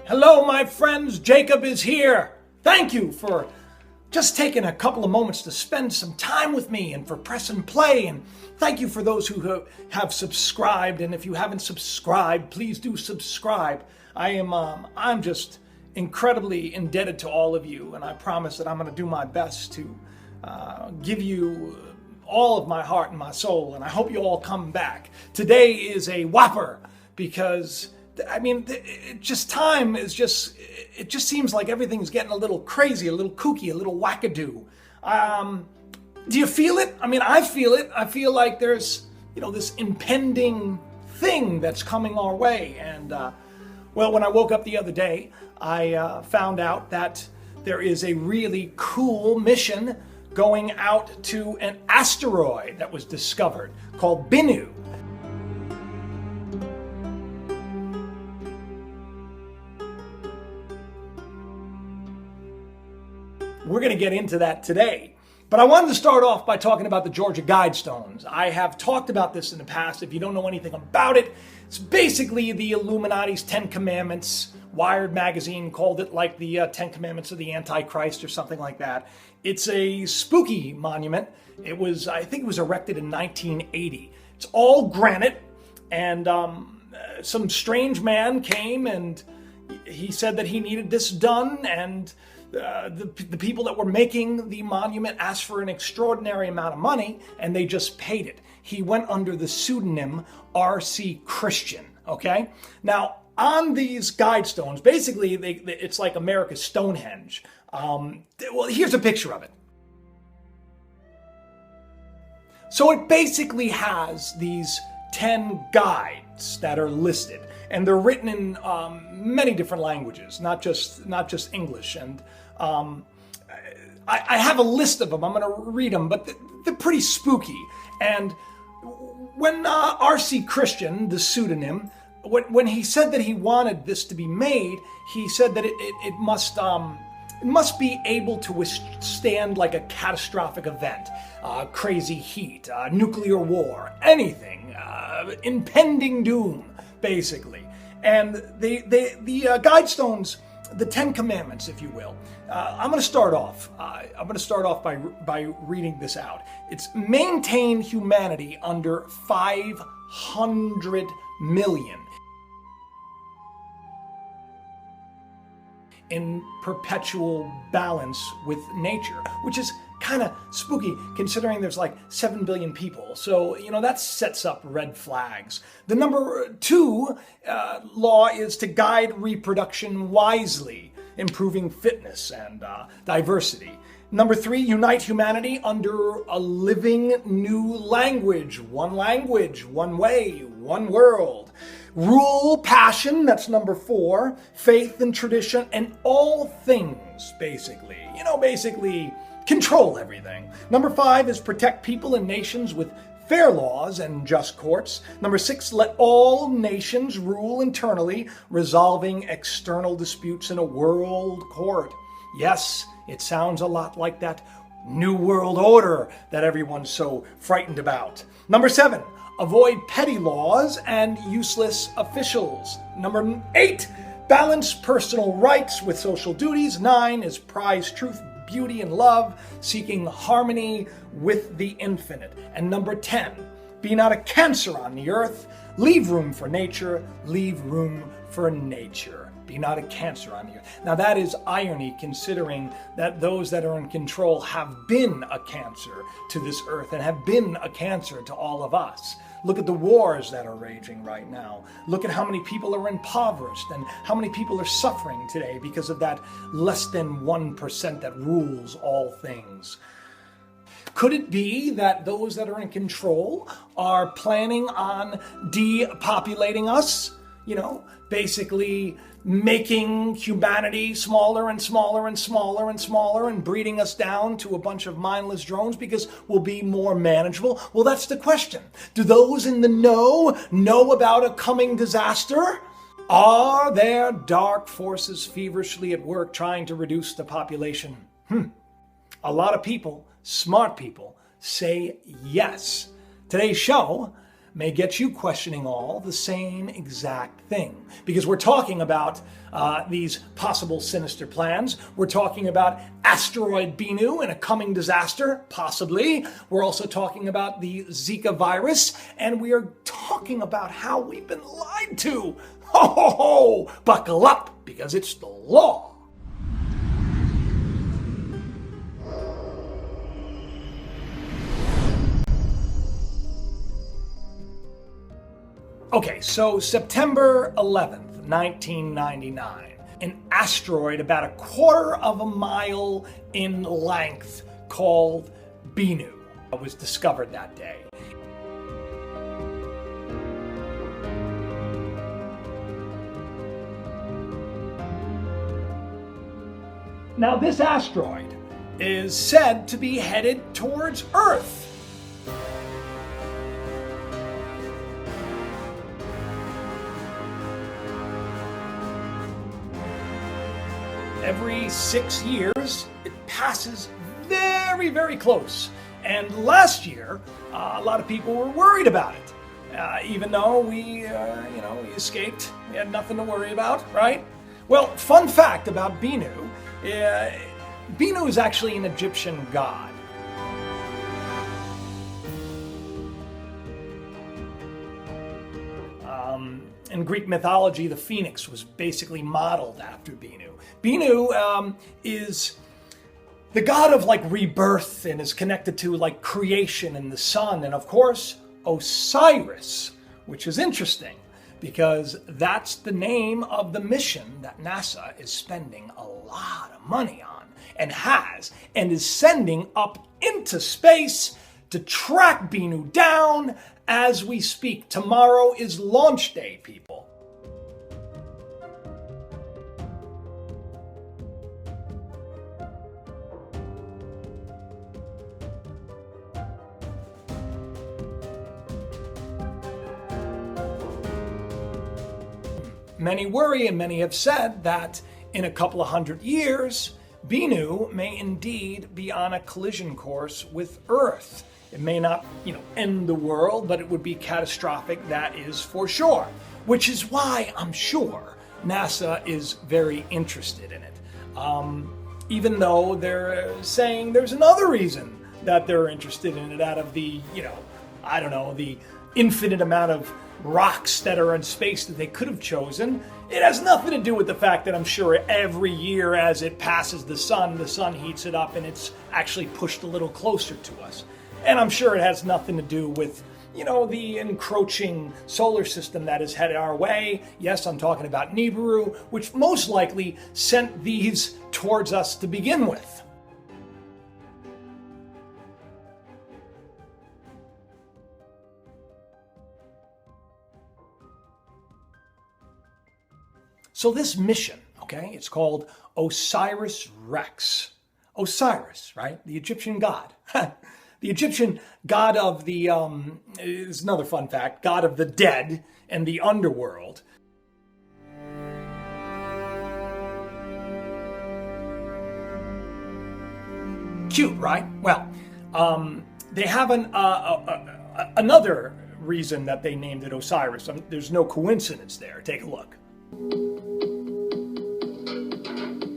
Hello, my friends. Jacob is here. Thank you for just taking a couple of moments to spend some time with me and for pressing play. And thank you for those who have subscribed. And if you haven't subscribed, please do subscribe. I'm just incredibly indebted to all of you. And I promise that I'm going to do my best to give you all of my heart and my soul. And I hope you all come back. Today is a whopper because it just seems like everything's getting a little crazy, a little kooky, a little wackadoo. Do you feel it? I feel it. I feel like there's, this impending thing that's coming our way. And, when I woke up the other day, I found out that there is a really cool mission going out to an asteroid that was discovered called Bennu. We're going to get into that today. But I wanted to start off by talking about the Georgia Guidestones. I have talked about this in the past. If you don't know anything about it, it's basically the Illuminati's 10 Commandments. Wired magazine called it like the 10 Commandments of the Antichrist or something like that. It's a spooky monument. I think it was erected in 1980. It's all granite, and some strange man came and he said that he needed this done, and the people that were making the monument asked for an extraordinary amount of money, and they just paid it. He went under the pseudonym R.C. Christian, okay? Now, on these guidestones, basically, it's like America's Stonehenge. Here's a picture of it. So it basically has these 10 guides that are listed, and they're written in many different languages, not just English. And I have a list of them. I'm going to read them, but they're pretty spooky. And when R.C. Christian, the pseudonym, when he said that he wanted this to be made, he said that it must be able to withstand like a catastrophic event, crazy heat, nuclear war, anything, impending doom, basically. And the Guidestones, the 10 Commandments, if you will. I'm going to start off. By reading this out. It's maintain humanity under 500 million in perpetual balance with nature, which is kind of spooky considering there's like 7 billion people. So, that sets up red flags. The number 2 law is to guide reproduction wisely, improving fitness and diversity. Number 3, unite humanity under a living new language, one way, one world. Rule passion, that's number 4, faith and tradition, and all things, basically. Basically control everything. Number 5 is protect people and nations with fair laws and just courts. Number 6, let all nations rule internally, resolving external disputes in a world court. Yes, it sounds a lot like that New World Order that everyone's so frightened about. Number 7, avoid petty laws and useless officials. Number 8, balance personal rights with social duties. 9 is prize truth, beauty, and love, seeking harmony with the infinite. And number 10, be not a cancer on the earth. Leave room for nature. Leave room for nature. Be not a cancer on the earth. Now that is irony, considering that those that are in control have been a cancer to this earth and have been a cancer to all of us. Look at the wars that are raging right now. Look at how many people are impoverished and how many people are suffering today because of that less than 1% that rules all things. Could it be that those that are in control are planning on depopulating us? Basically making humanity smaller and smaller and smaller and smaller and breeding us down to a bunch of mindless drones because we'll be more manageable? Well, that's the question. Do those in the know about a coming disaster? Are there dark forces feverishly at work trying to reduce the population? A lot of people, smart people, say yes. Today's show may get you questioning all the same exact thing. Because we're talking about these possible sinister plans. We're talking about Asteroid Bennu and a coming disaster, possibly. We're also talking about the Zika virus, and we are talking about how we've been lied to. Ho, ho, ho! Buckle up, because it's the law. Okay, so September 11th, 1999, an asteroid about a quarter of a mile in length called Bennu was discovered that day. Now, this asteroid is said to be headed towards Earth. Every 6 years, it passes very, very close. And last year, a lot of people were worried about it. Even though we escaped, we had nothing to worry about, right? Well, fun fact about Bennu, Bennu is actually an Egyptian god. In Greek mythology, the phoenix was basically modeled after Bennu. Bennu is the god of rebirth and is connected to creation and the sun, and of course Osiris, which is interesting because that's the name of the mission that NASA is spending a lot of money on and is sending up into space to track Bennu down as we speak. Tomorrow is launch day, people. Many worry and many have said that in a couple of 100 years, Bennu may indeed be on a collision course with Earth. It may not, end the world, but it would be catastrophic, that is for sure. Which is why I'm sure NASA is very interested in it. Even though they're saying there's another reason that they're interested in it out of the, the infinite amount of rocks that are in space that they could have chosen. It has nothing to do with the fact that I'm sure every year as it passes the sun heats it up and it's actually pushed a little closer to us. And I'm sure it has nothing to do with, the encroaching solar system that is headed our way. Yes, I'm talking about Nibiru, which most likely sent these towards us to begin with. So this mission, it's called Osiris Rex. Osiris, right? The Egyptian god. The Egyptian god of the, is another fun fact, god of the dead and the underworld. Cute, right? Well, they have another reason that they named it Osiris. There's no coincidence there. Take a look.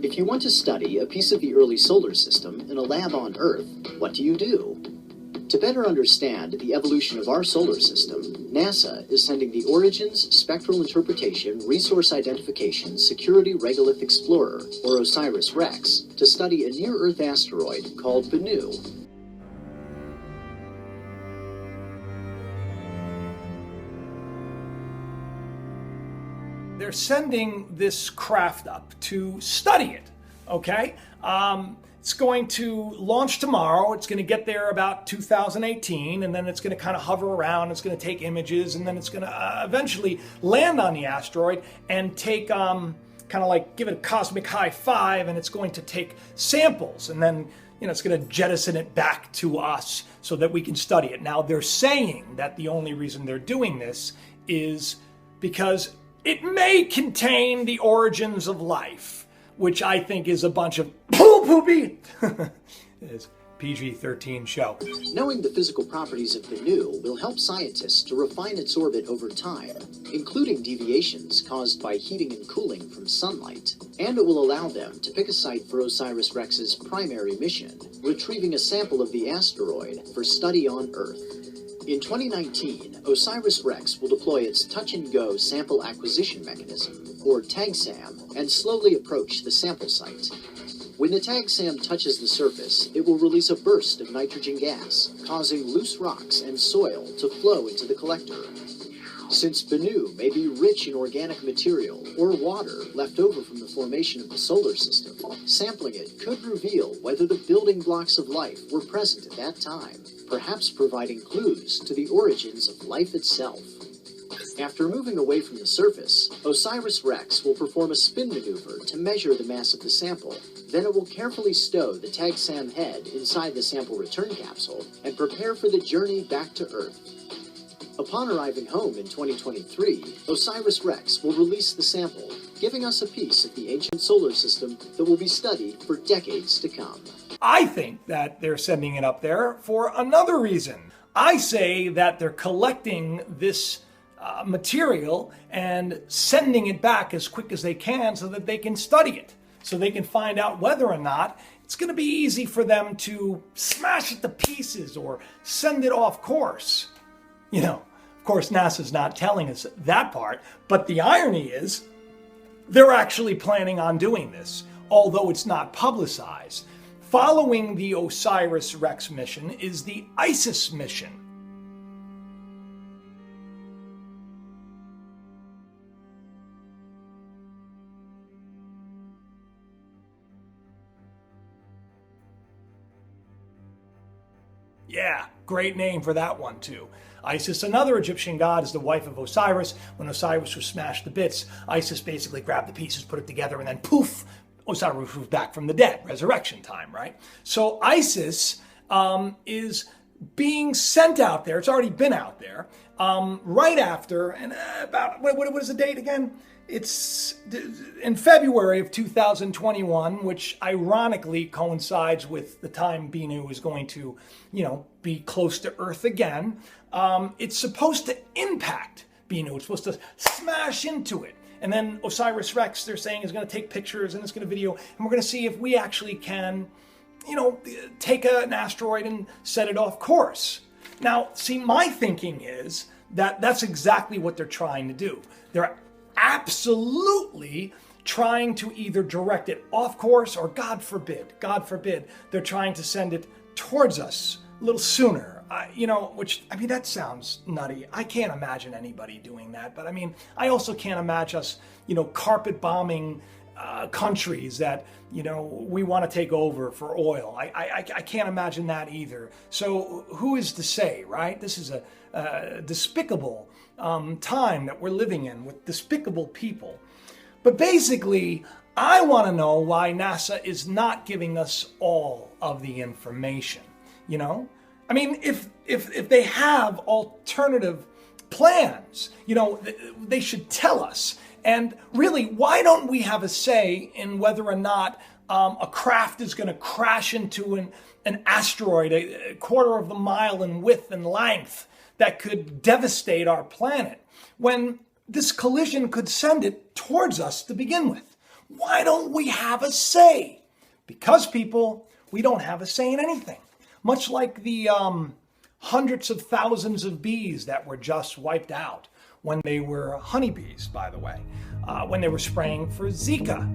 If you want to study a piece of the early solar system in a lab on Earth, what do? To better understand the evolution of our solar system, NASA is sending the Origins Spectral Interpretation Resource Identification Security Regolith Explorer, or OSIRIS-REx, to study a near-Earth asteroid called Bennu. They're sending this craft up to study it, okay? It's going to launch tomorrow. It's going to get there about 2018, and then it's going to kind of hover around. It's going to take images, and then it's going to eventually land on the asteroid and take, give it a cosmic high five, and it's going to take samples, and then, it's going to jettison it back to us so that we can study it. Now, they're saying that the only reason they're doing this is because it may contain the origins of life, which I think is a bunch of poopy. It is PG-13 show. Knowing the physical properties of Bennu will help scientists to refine its orbit over time, including deviations caused by heating and cooling from sunlight, and it will allow them to pick a site for OSIRIS-REx's primary mission, retrieving a sample of the asteroid for study on Earth. In 2019, OSIRIS-REx will deploy its touch-and-go sample acquisition mechanism, or TAGSAM, and slowly approach the sample site. When the TAGSAM touches the surface, it will release a burst of nitrogen gas, causing loose rocks and soil to flow into the collector. Since Bennu may be rich in organic material or water left over from the formation of the solar system, sampling it could reveal whether the building blocks of life were present at that time, perhaps providing clues to the origins of life itself. After moving away from the surface, OSIRIS-REx will perform a spin maneuver to measure the mass of the sample. Then it will carefully stow the TAGSAM head inside the sample return capsule and prepare for the journey back to Earth. Upon arriving home in 2023, OSIRIS-REx will release the sample, giving us a piece of the ancient solar system that will be studied for decades to come. I think that they're sending it up there for another reason. I say that they're collecting this material and sending it back as quick as they can so that they can study it, so they can find out whether or not it's going to be easy for them to smash it to pieces or send it off course. You know, of course, NASA's not telling us that part, but the irony is they're actually planning on doing this, although it's not publicized. Following the OSIRIS-REx mission is the ISIS mission. Yeah, great name for that one too. Isis, another Egyptian god, is the wife of Osiris. When Osiris was smashed to bits, Isis basically grabbed the pieces, put it together, and then poof, Osiris was back from the dead. Resurrection time, right? So Isis is being sent out there. It's already been out there right after, and about, what is the date again? It's in February of 2021, which ironically coincides with the time Bennu is going to, be close to Earth again. It's supposed to impact Bennu. It's supposed to smash into it. And then OSIRIS-REx, they're saying, is going to take pictures and it's going to video. And we're going to see if we actually can, take an asteroid and set it off course. Now, see, my thinking is that that's exactly what they're trying to do. They're absolutely trying to either direct it off course or, God forbid, they're trying to send it towards us a little sooner. That sounds nutty. I can't imagine anybody doing that. But I also can't imagine us, carpet bombing countries that, we want to take over for oil. I can't imagine that either. So who is to say, right? This is a despicable time that we're living in with despicable people. But basically, I want to know why NASA is not giving us all of the information, If they have alternative plans, they should tell us. And really, why don't we have a say in whether or not a craft is going to crash into an asteroid a quarter of a mile in width and length that could devastate our planet, when this collision could send it towards us to begin with? Why don't we have a say? Because, people, we don't have a say in anything. Much like the hundreds of thousands of bees that were just wiped out when they were honeybees, by the way, when they were spraying for Zika,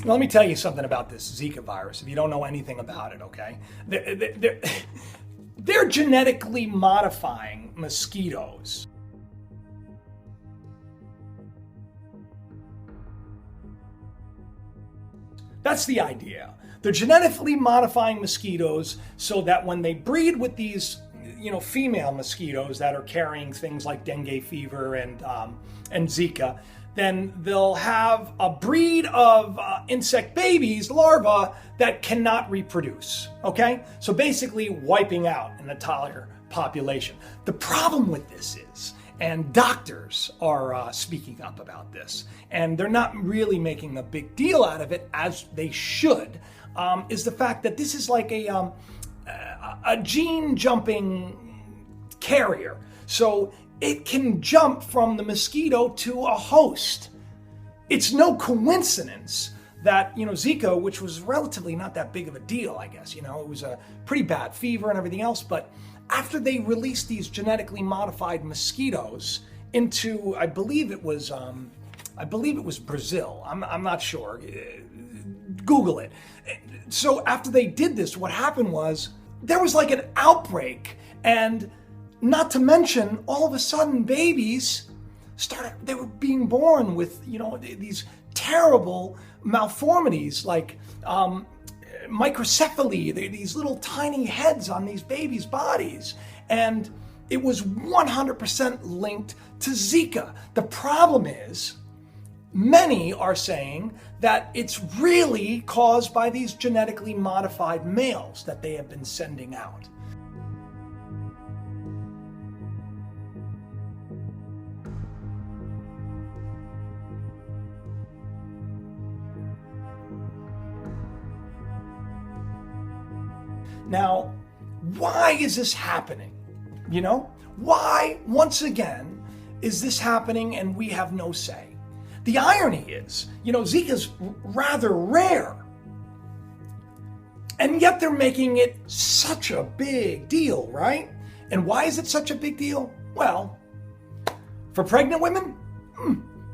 Let me tell you something about this Zika virus, if you don't know anything about it, okay? They're genetically modifying mosquitoes. That's the idea. They're genetically modifying mosquitoes so that when they breed with these, female mosquitoes that are carrying things like dengue fever and Zika, then they'll have a breed of insect babies, larvae, that cannot reproduce, okay? So basically wiping out an entire population. The problem with this is, and doctors are speaking up about this, and they're not really making a big deal out of it as they should, is the fact that this is like a gene jumping carrier. So it can jump from the mosquito to a host. It's no coincidence that, Zika, which was relatively not that big of a deal, I guess, it was a pretty bad fever and everything else, but after they released these genetically modified mosquitoes into, I believe it was Brazil. I'm not sure. Google it. So after they did this, what happened was there was like an outbreak, and not to mention, all of a sudden, babies they were being born with, these terrible malformities like microcephaly, these little tiny heads on these babies' bodies. And it was 100% linked to Zika. The problem is, many are saying that it's really caused by these genetically modified males that they have been sending out. Now, why is this happening? Why, once again, is this happening and we have no say? The irony is, Zika's rather rare. And yet they're making it such a big deal, right? And why is it such a big deal? Well, for pregnant women,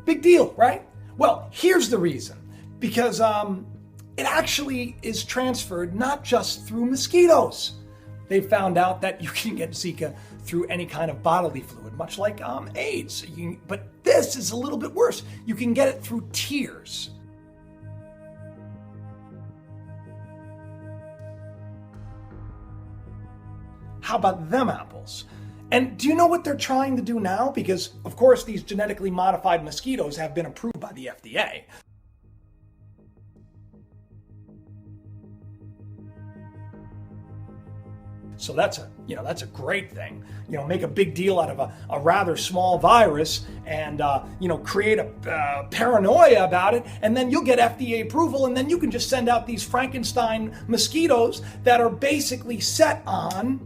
big deal, right? Well, here's the reason. Because it actually is transferred not just through mosquitoes. They found out that you can get Zika through any kind of bodily fluid, much like AIDS. But this is a little bit worse. You can get it through tears. How about them apples? And do you know what they're trying to do now? Because, of course, these genetically modified mosquitoes have been approved by the FDA. So that's a great thing. Make a big deal out of a rather small virus and, create a paranoia about it. And then you'll get FDA approval, and then you can just send out these Frankenstein mosquitoes that are basically set on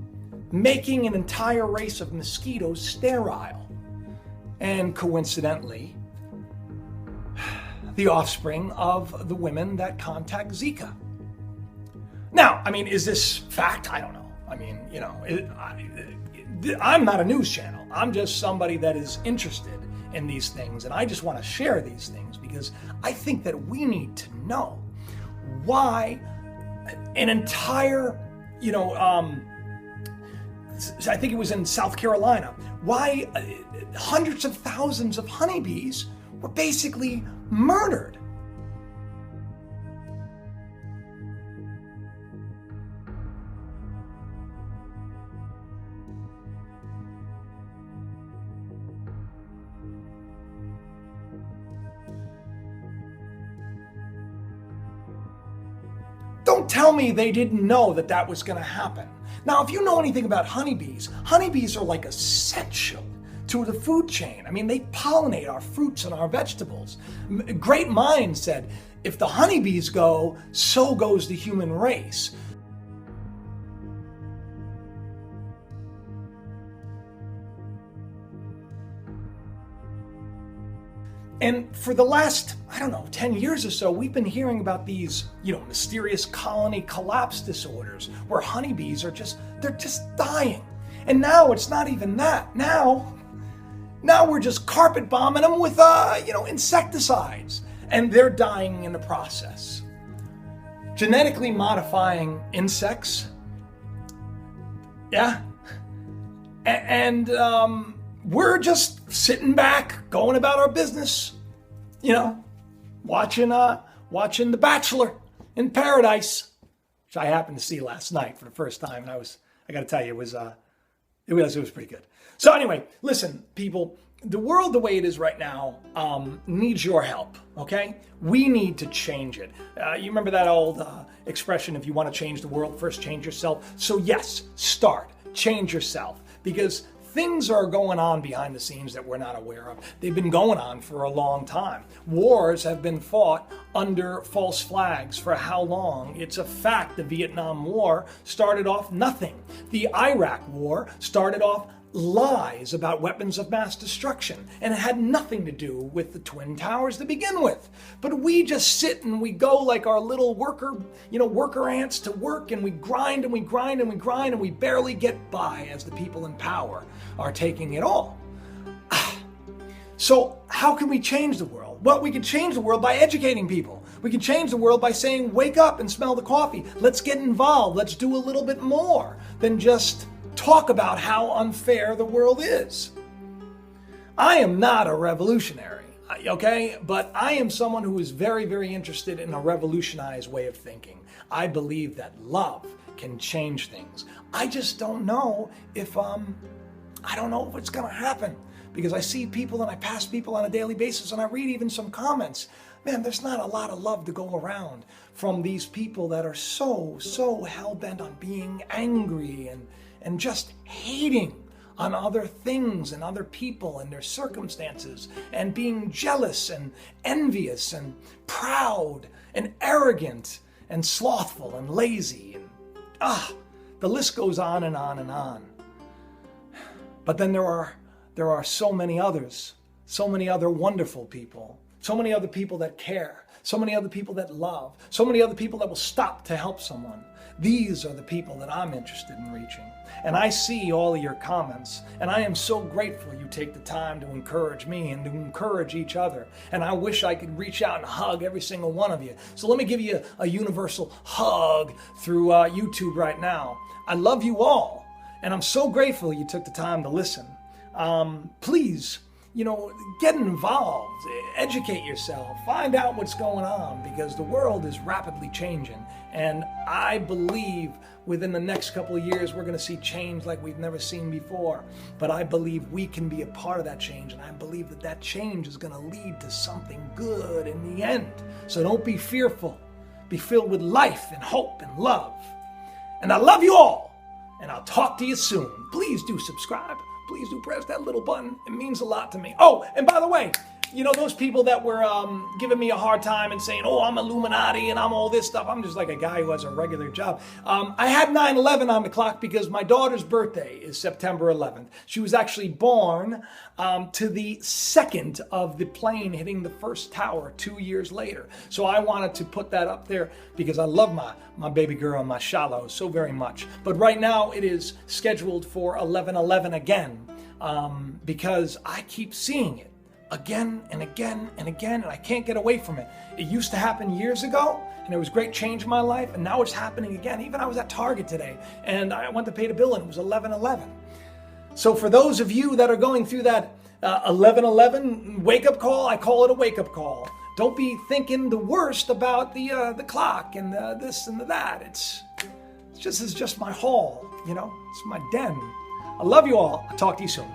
making an entire race of mosquitoes sterile. And coincidentally, the offspring of the women that contact Zika. Now, is this fact? I don't know. I'm not a news channel. I'm just somebody that is interested in these things, and I just want to share these things because I think that we need to know why an entire, I think it was in South Carolina, why hundreds of thousands of honeybees were basically murdered. Don't tell me they didn't know that was going to happen. Now, if you know anything about honeybees are like essential to the food chain. They pollinate our fruits and our vegetables. Great minds said, if the honeybees go, so goes the human race. And for the last, 10 years or so, we've been hearing about these, mysterious colony collapse disorders where honeybees they're just dying. And now it's not even that. Now we're just carpet bombing them with, insecticides, and they're dying in the process. Genetically modifying insects, yeah, and we're just sitting back, going about our business, watching The Bachelor in Paradise, which I happened to see last night for the first time, and I got to tell you, it was pretty good. So anyway, listen, people, the world the way it is right now needs your help. Okay, we need to change it. You remember that old expression: if you want to change the world, first change yourself. So yes, change yourself. because things are going on behind the scenes that we're not aware of. They've been going on for a long time. Wars have been fought under false flags for how long? It's a fact. The Vietnam War started off nothing. The Iraq War started off lies about weapons of mass destruction, and it had nothing to do with the Twin Towers to begin with. But we just sit and we go like our little worker ants to work, and we grind and we grind and we grind, and we barely get by as the people in power are taking it all. So how can we change the world? Well, we can change the world by educating people. We can change the world by saying, wake up and smell the coffee. Let's get involved. Let's do a little bit more than just talk about how unfair the world is. I am not a revolutionary, okay? But I am someone who is very, very interested in a revolutionized way of thinking. I believe that love can change things. I just don't know if, I don't know if it's gonna happen, because I see people and I pass people on a daily basis and I read even some comments. Man, there's not a lot of love to go around from these people that are so hell-bent on being angry and just hating on other things and other people and their circumstances, and being jealous and envious and proud and arrogant and slothful and lazy. And the list goes on and on and on. But then there are so many others, so many other wonderful people, so many other people that care, so many other people that love, so many other people that will stop to help someone. These are the people that I'm interested in reaching. And I see all of your comments, and I am so grateful you take the time to encourage me and to encourage each other. And I wish I could reach out and hug every single one of you. So let me give you a universal hug through YouTube right now. I love you all, and I'm so grateful you took the time to listen. Please, get involved, educate yourself, find out what's going on, because the world is rapidly changing. And I believe within the next couple of years, we're going to see change like we've never seen before. But I believe we can be a part of that change. And I believe that that change is going to lead to something good in the end. So don't be fearful. Be filled with life and hope and love. And I love you all. And I'll talk to you soon. Please do subscribe. Please do press that little button. It means a lot to me. Oh, and by the way, those people that were giving me a hard time and saying, oh, I'm Illuminati and I'm all this stuff. I'm just like a guy who has a regular job. I had 9/11 on the clock because my daughter's birthday is September 11th. She was actually born to the second of the plane hitting the first tower 2 years later. So I wanted to put that up there because I love my baby girl, my Shallow, so very much. But right now it is scheduled for 11/11 again because I keep seeing it again and again and again, and I can't get away from it. It used to happen years ago, and it was great change in my life, and now it's happening again. Even I was at Target today, and I went to pay the bill, and it was 11/11. So for those of you that are going through that 11/11 wake-up call, I call it a wake-up call. Don't be thinking the worst about the clock and the this and the that. It's just my hall, it's my den. I love you all. I'll talk to you soon.